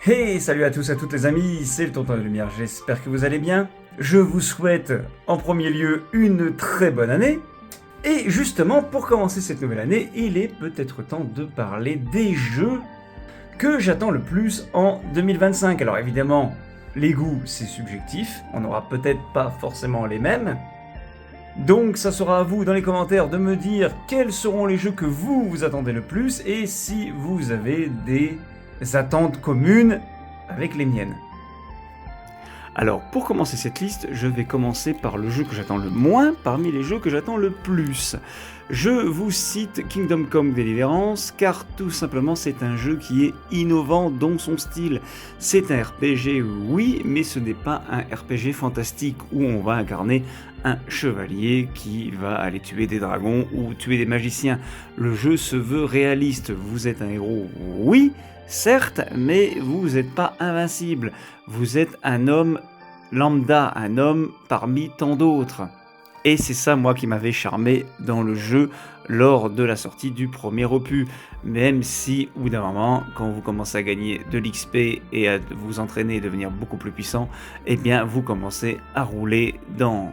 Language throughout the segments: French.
Hey, salut à tous, à toutes les amis, c'est le Tonton de Lumière, j'espère que vous allez bien. Je vous souhaite en premier lieu une très bonne année. Et justement, pour commencer cette nouvelle année, il est peut-être temps de parler des jeux que j'attends le plus en 2025. Alors évidemment, les goûts, c'est subjectif, on n'aura peut-être pas forcément les mêmes. Donc ça sera à vous dans les commentaires de me dire quels seront les jeux que vous attendez le plus et si vous avez des attentes communes avec les miennes. Alors pour commencer cette liste, je vais commencer par le jeu que j'attends le moins parmi les jeux que j'attends le plus. Je vous cite Kingdom Come Deliverance car tout simplement c'est un jeu qui est innovant dans son style. C'est un RPG oui, mais ce n'est pas un RPG fantastique où on va incarner un chevalier qui va aller tuer des dragons ou tuer des magiciens. Le jeu se veut réaliste, vous êtes un héros oui, certes, mais vous n'êtes pas invincible. Vous êtes un homme lambda, un homme parmi tant d'autres. Et c'est ça, moi, qui m'avait charmé dans le jeu lors de la sortie du premier opus. Même si, au bout d'un moment, quand vous commencez à gagner de l'XP et à vous entraîner et devenir beaucoup plus puissant, eh bien, vous commencez à rouler dans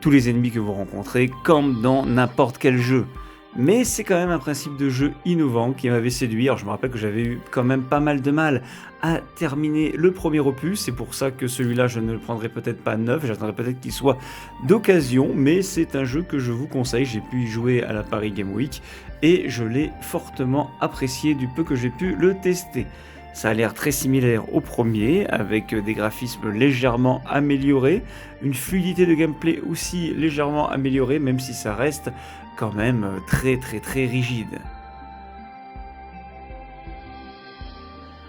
tous les ennemis que vous rencontrez, comme dans n'importe quel jeu. Mais c'est quand même un principe de jeu innovant qui m'avait séduit. Alors je me rappelle que j'avais eu quand même pas mal de mal à terminer le premier opus. C'est pour ça que celui-là, je ne le prendrai peut-être pas neuf. J'attendrai peut-être qu'il soit d'occasion. Mais c'est un jeu que je vous conseille. J'ai pu y jouer à la Paris Game Week et je l'ai fortement apprécié du peu que j'ai pu le tester. Ça a l'air très similaire au premier, avec des graphismes légèrement améliorés, une fluidité de gameplay aussi légèrement améliorée, même si ça reste quand même très rigide.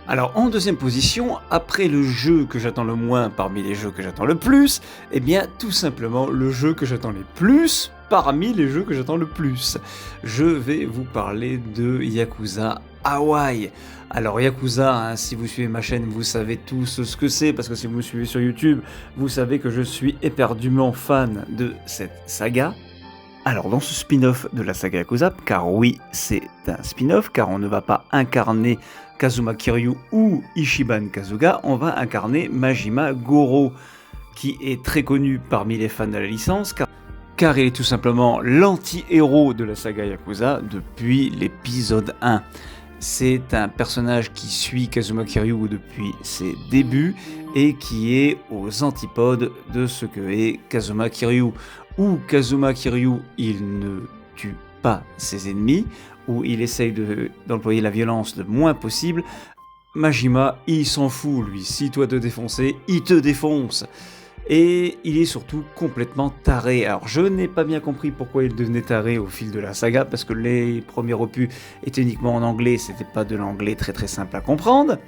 Alors en deuxième position, après le jeu que j'attends le moins parmi les jeux que j'attends le plus, eh bien tout simplement le jeu que j'attends le plus parmi les jeux que j'attends le plus. Je vais vous parler de Yakuza Hawaii. Alors Yakuza, si vous suivez ma chaîne, vous savez tous ce que c'est, parce que si vous me suivez sur YouTube, vous savez que je suis éperdument fan de cette saga. Alors dans ce spin-off de la saga Yakuza, car oui c'est un spin-off, car on ne va pas incarner Kazuma Kiryu ou Ichiban Kasuga, on va incarner Majima Goro, qui est très connu parmi les fans de la licence, car il est tout simplement l'anti-héros de la saga Yakuza depuis l'épisode 1. C'est un personnage qui suit Kazuma Kiryu depuis ses débuts et qui est aux antipodes de ce que est Kazuma Kiryu. Où Kazuma Kiryu, il ne tue pas ses ennemis, où il essaye d'employer la violence le moins possible. Majima, il s'en fout lui, si toi te défoncer, il te défonce. Et il est surtout complètement taré. Alors je n'ai pas bien compris pourquoi il devenait taré au fil de la saga, parce que les premiers opus étaient uniquement en anglais, c'était pas de l'anglais très simple à comprendre.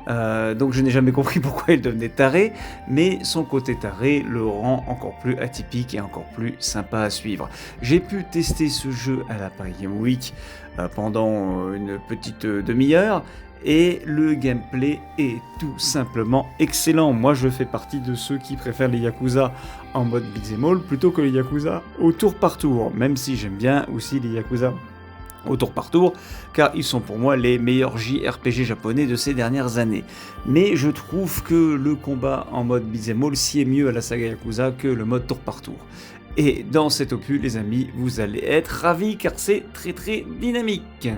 Donc je n'ai jamais compris pourquoi il devenait taré, mais son côté taré le rend encore plus atypique et encore plus sympa à suivre. J'ai pu tester ce jeu à la Paris Game Week pendant une petite demi-heure, et le gameplay est tout simplement excellent. Moi je fais partie de ceux qui préfèrent les Yakuza en mode beat'em all plutôt que les Yakuza au tour par tour, même si j'aime bien aussi les Yakuza au tour par tour, car ils sont pour moi les meilleurs JRPG japonais de ces dernières années. Mais je trouve que le combat en mode beat'em all sied mieux à la saga Yakuza que le mode tour par tour. Et dans cet opus, les amis, vous allez être ravis car c'est très dynamique.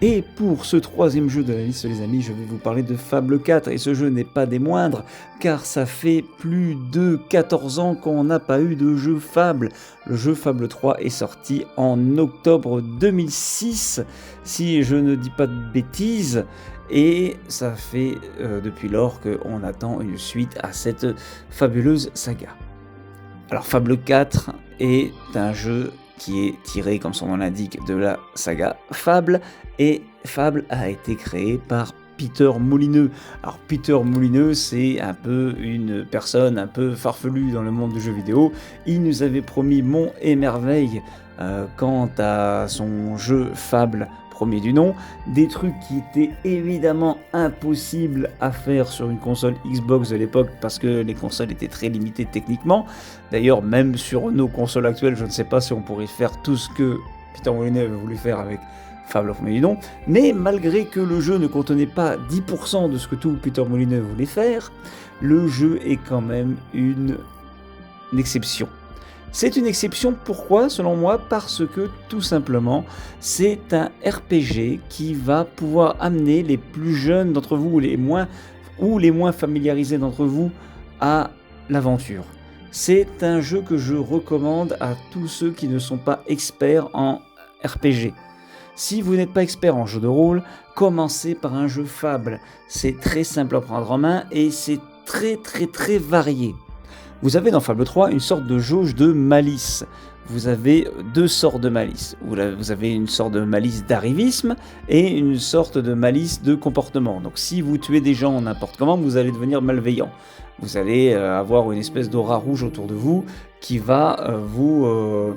Et pour ce troisième jeu de la liste, les amis, je vais vous parler de Fable 4, et ce jeu n'est pas des moindres, car ça fait plus de 14 ans qu'on n'a pas eu de jeu Fable. Le jeu Fable 3 est sorti en octobre 2006, si je ne dis pas de bêtises, et ça fait depuis lors qu'on attend une suite à cette fabuleuse saga. Alors Fable 4 est un jeu qui est tiré, comme son nom l'indique, de la saga Fable, et Fable a été créé par Peter Molineux. Alors Peter Molineux, c'est un peu une personne un peu farfelue dans le monde du jeu vidéo. Il nous avait promis monts et merveilles quant à son jeu Fable premier du nom, des trucs qui étaient évidemment impossibles à faire sur une console Xbox de l'époque parce que les consoles étaient très limitées techniquement. D'ailleurs, même sur nos consoles actuelles, je ne sais pas si on pourrait faire tout ce que Peter Molyneux avait voulu faire avec Fable au premier du nom, mais malgré que le jeu ne contenait pas 10% de ce que tout Peter Molyneux voulait faire, le jeu est quand même une exception. C'est une exception, pourquoi selon moi? Parce que tout simplement, c'est un RPG qui va pouvoir amener les plus jeunes d'entre vous, ou les moins familiarisés d'entre vous, à l'aventure. C'est un jeu que je recommande à tous ceux qui ne sont pas experts en RPG. Si vous n'êtes pas expert en jeu de rôle, commencez par un jeu Fable. C'est très simple à prendre en main et c'est très très très varié. Vous avez dans Fable 3 une sorte de jauge de malice. Vous avez deux sortes de malice. Vous avez une sorte de malice d'arrivisme et une sorte de malice de comportement. Donc si vous tuez des gens n'importe comment, vous allez devenir malveillant. Vous allez avoir une espèce d'aura rouge autour de vous qui va vous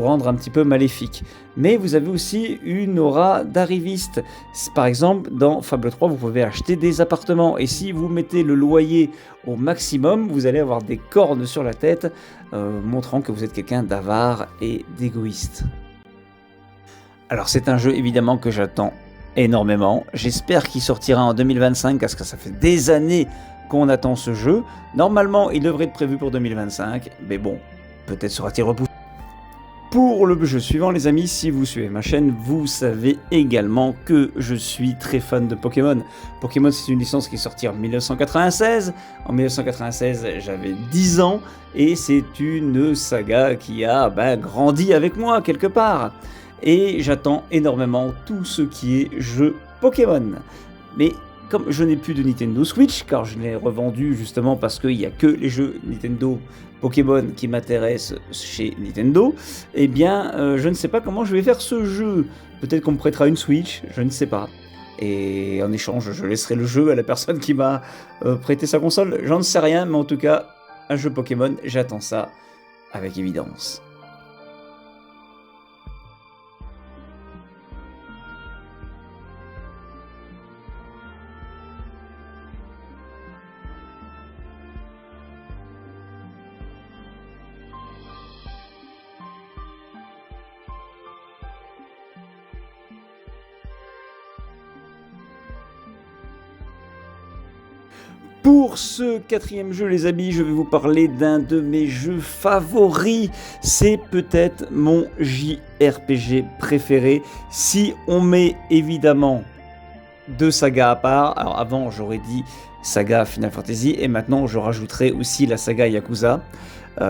rendre un petit peu maléfique. Mais vous avez aussi une aura d'arriviste. Par exemple, dans Fable 3, vous pouvez acheter des appartements. Et si vous mettez le loyer au maximum, vous allez avoir des cornes sur la tête, montrant que vous êtes quelqu'un d'avare et d'égoïste. Alors c'est un jeu évidemment que j'attends énormément. J'espère qu'il sortira en 2025, parce que ça fait des années qu'on attend ce jeu. Normalement, il devrait être prévu pour 2025, mais bon, peut-être sera-t-il repoussé. Pour le jeu suivant, les amis, si vous suivez ma chaîne, vous savez également que je suis très fan de Pokémon. Pokémon, c'est une licence qui est sortie en 1996. En 1996, j'avais 10 ans et c'est une saga qui a grandi avec moi quelque part. Et j'attends énormément tout ce qui est jeu Pokémon. Mais comme je n'ai plus de Nintendo Switch, car je l'ai revendu justement parce qu'il n'y a que les jeux Nintendo Pokémon qui m'intéressent chez Nintendo, eh bien je ne sais pas comment je vais faire ce jeu. Peut-être qu'on me prêtera une Switch, je ne sais pas. Et en échange, je laisserai le jeu à la personne qui m'a prêté sa console. J'en sais rien, mais en tout cas, un jeu Pokémon, j'attends ça avec évidence. Pour ce quatrième jeu, les amis, je vais vous parler d'un de mes jeux favoris. C'est peut-être mon JRPG préféré. Si on met évidemment deux sagas à part, alors avant j'aurais dit saga Final Fantasy et maintenant je rajouterai aussi la saga Yakuza.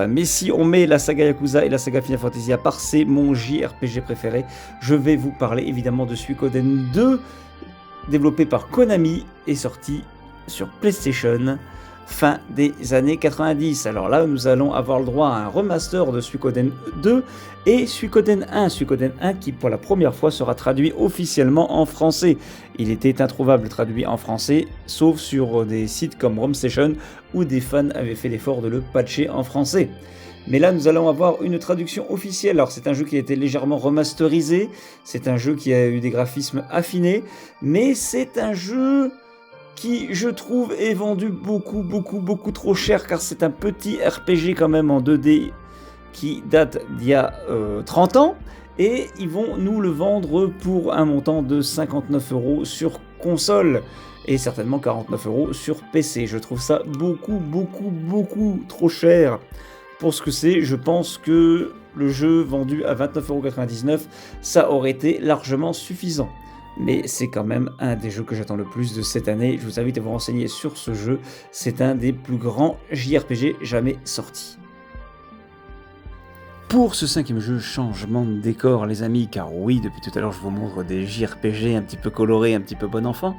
Mais si on met la saga Yakuza et la saga Final Fantasy à part, c'est mon JRPG préféré. Je vais vous parler évidemment de Suikoden 2, développé par Konami et sorti sur PlayStation fin des années 90. Alors là, nous allons avoir le droit à un remaster de Suikoden 2 et Suikoden 1. Suikoden 1 qui pour la première fois sera traduit officiellement en français. Il était introuvable traduit en français, sauf sur des sites comme RomStation où des fans avaient fait l'effort de le patcher en français. Mais là, nous allons avoir une traduction officielle. Alors, c'est un jeu qui a été légèrement remasterisé, c'est un jeu qui a eu des graphismes affinés, mais c'est un jeu qui, je trouve, est vendu beaucoup trop cher, car c'est un petit RPG quand même en 2D qui date d'il y a 30 ans, et ils vont nous le vendre pour un montant de 59 € sur console, et certainement 49 € sur PC. Je trouve ça beaucoup trop cher pour ce que c'est. Je pense que le jeu vendu à 29,99 €, ça aurait été largement suffisant. Mais c'est quand même un des jeux que j'attends le plus de cette année. Je vous invite à vous renseigner sur ce jeu. C'est un des plus grands JRPG jamais sortis. Pour ce cinquième jeu, changement de décor les amis, car oui, depuis tout à l'heure je vous montre des JRPG un petit peu colorés, un petit peu bon enfant,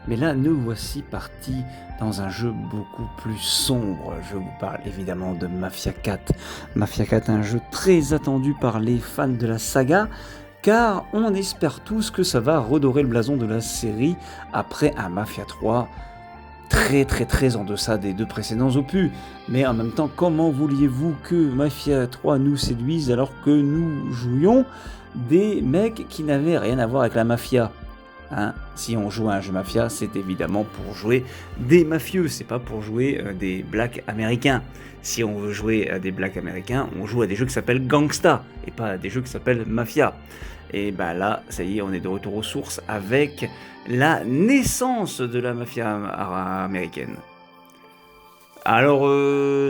mais là nous voici partis dans un jeu beaucoup plus sombre. Je vous parle évidemment de Mafia 4. Mafia 4, un jeu très attendu par les fans de la saga, car on espère tous que ça va redorer le blason de la série après un Mafia 3 très en deçà des deux précédents opus. Mais en même temps, comment vouliez-vous que Mafia 3 nous séduise alors que nous jouions des mecs qui n'avaient rien à voir avec la mafia? Hein. Si on joue à un jeu mafia, c'est évidemment pour jouer des mafieux, c'est pas pour jouer des blacks américains. Si on veut jouer à des blacks américains, on joue à des jeux qui s'appellent Gangsta, et pas à des jeux qui s'appellent Mafia. Et bah là, ça y est, on est de retour aux sources avec la naissance de la mafia américaine. Alors,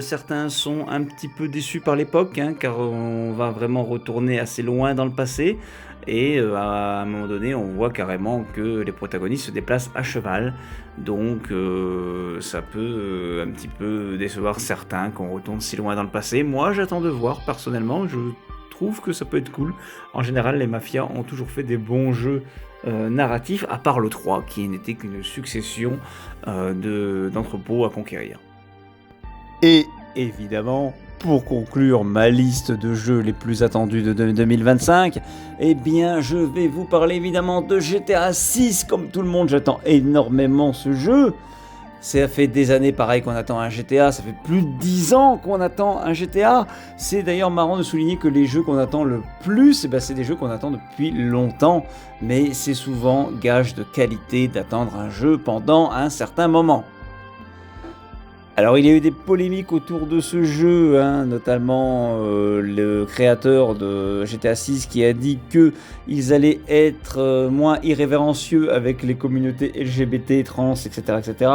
certains sont un petit peu déçus par l'époque, hein, car on va vraiment retourner assez loin dans le passé, et à un moment donné, on voit carrément que les protagonistes se déplacent à cheval, donc ça peut un petit peu décevoir certains qu'on retourne si loin dans le passé. Moi, j'attends de voir, personnellement, je trouve que ça peut être cool. En général, les mafias ont toujours fait des bons jeux narratifs, à part le 3, qui n'était qu'une succession d'entrepôts à conquérir. Et évidemment, pour conclure ma liste de jeux les plus attendus de 2025, eh bien je vais vous parler évidemment de GTA 6. Comme tout le monde, j'attends énormément ce jeu. Ça fait des années pareil qu'on attend un GTA, ça fait plus de 10 ans qu'on attend un GTA. C'est d'ailleurs marrant de souligner que les jeux qu'on attend le plus, eh ben, c'est des jeux qu'on attend depuis longtemps. Mais c'est souvent gage de qualité d'attendre un jeu pendant un certain moment. Alors il y a eu des polémiques autour de ce jeu, hein, notamment le créateur de GTA 6 qui a dit qu'ils allaient être moins irrévérencieux avec les communautés LGBT, trans, etc., etc.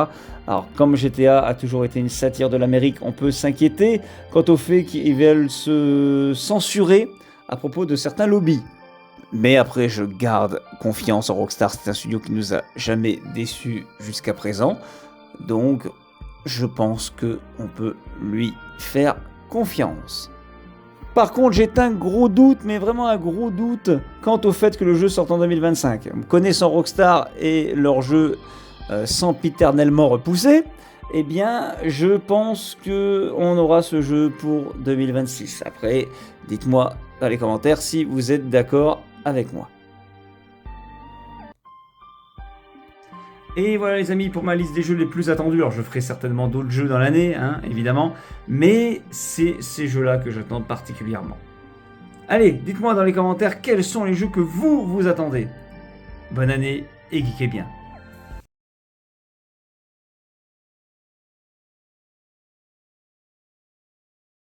Alors comme GTA a toujours été une satire de l'Amérique, on peut s'inquiéter quant au fait qu'ils veulent se censurer à propos de certains lobbies. Mais après, je garde confiance en Rockstar, c'est un studio qui nous a jamais déçus jusqu'à présent. Donc je pense qu'on peut lui faire confiance. Par contre, j'ai un gros doute, mais vraiment un gros doute, quant au fait que le jeu sorte en 2025. Connaissant Rockstar et leur jeu sempiternellement repoussé, eh bien, je pense qu'on aura ce jeu pour 2026. Après, dites-moi dans les commentaires si vous êtes d'accord avec moi. Et voilà les amis, pour ma liste des jeux les plus attendus, alors je ferai certainement d'autres jeux dans l'année, hein, évidemment, mais c'est ces jeux-là que j'attends particulièrement. Allez, dites-moi dans les commentaires quels sont les jeux que vous attendez. Bonne année et geekez bien.